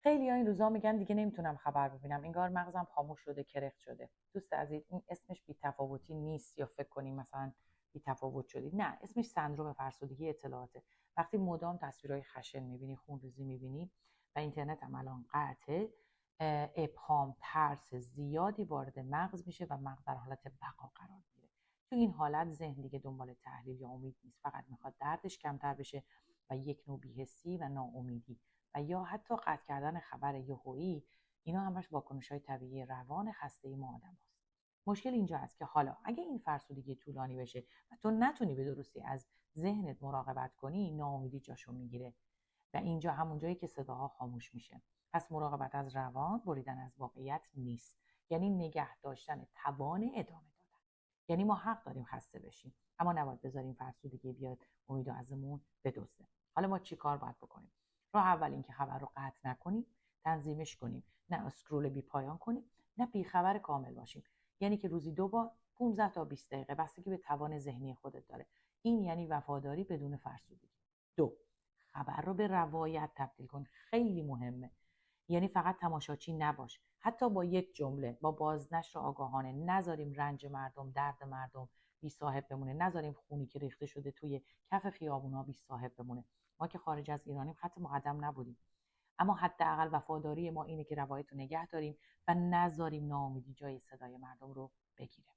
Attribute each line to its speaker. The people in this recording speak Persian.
Speaker 1: خیلی‌ها این روزا میگن دیگه نمیتونم خبر ببینم، انگار مغزم خاموش شده، کرخ شده. دوست عزیز، این اسمش بی‌تفاوتی نیست یا فکر کنیم مثلا بی‌تفاوت شدید. نه، اسمش سندرم فرسودگی اطلاعاته. وقتی مدام تصویرهای خشن میبینی، خونریزی میبینی و اینترنت هم الان قطعه، ابهام، ترس زیادی وارد مغز میشه و مغز در حالت بقا قرار میگیره. تو این حالت ذهن دیگه دنبال تحلیل یا امید نیست، فقط میخواد دردش کمتر بشه و یک نوع بی‌حسی و ناامیدی و یا حتی قطع کردن خبر یهویی، اینا همش واکنش‌های طبیعی روان خسته ما آدم‌هاست. مشکل اینجا است که حالا اگه این فرسودگی طولانی بشه و تو نتونی به درستی از ذهنت مراقبت کنی، ناامیدی جاشو میگیره و اینجا همون جایی که صداها خاموش میشه. پس مراقبت از روان بریدن از واقعیت نیست، یعنی نگه داشتن توان ادامه دادن. یعنی ما حق داریم خسته بشیم، اما نباید بذاریم فرسودگی بیاد امید ازمون بدزده. حالا ما چی کار باید بکنیم؟ راه اول این که خبر رو قطع نکنیم، تنظیمش کنیم، نه اسکرول بی پایان کنیم، نه بیخبر کامل باشیم. یعنی که روزی 2 بار 15 تا 20 دقیقه بستگی به توان ذهنی خودت داره. این یعنی وفاداری بدون فرسودگی. 2، خبر رو به روایت تبدیل کن. خیلی مهمه. یعنی فقط تماشاچی نباش، حتی با یک جمله، با بازنشر آگاهانه. نذاریم رنج مردم، درد مردم بی صاحب بمونه، نذاریم خونی که ریخته شده توی کف خیابونا بی صاحب بمونه. ما که خارج از ایرانیم، خط مقدم نبودیم، اما حداقل وفاداری ما اینه که روایت رو نگه داریم و نذاریم ناامیدی جای صدای مردم رو بگیره.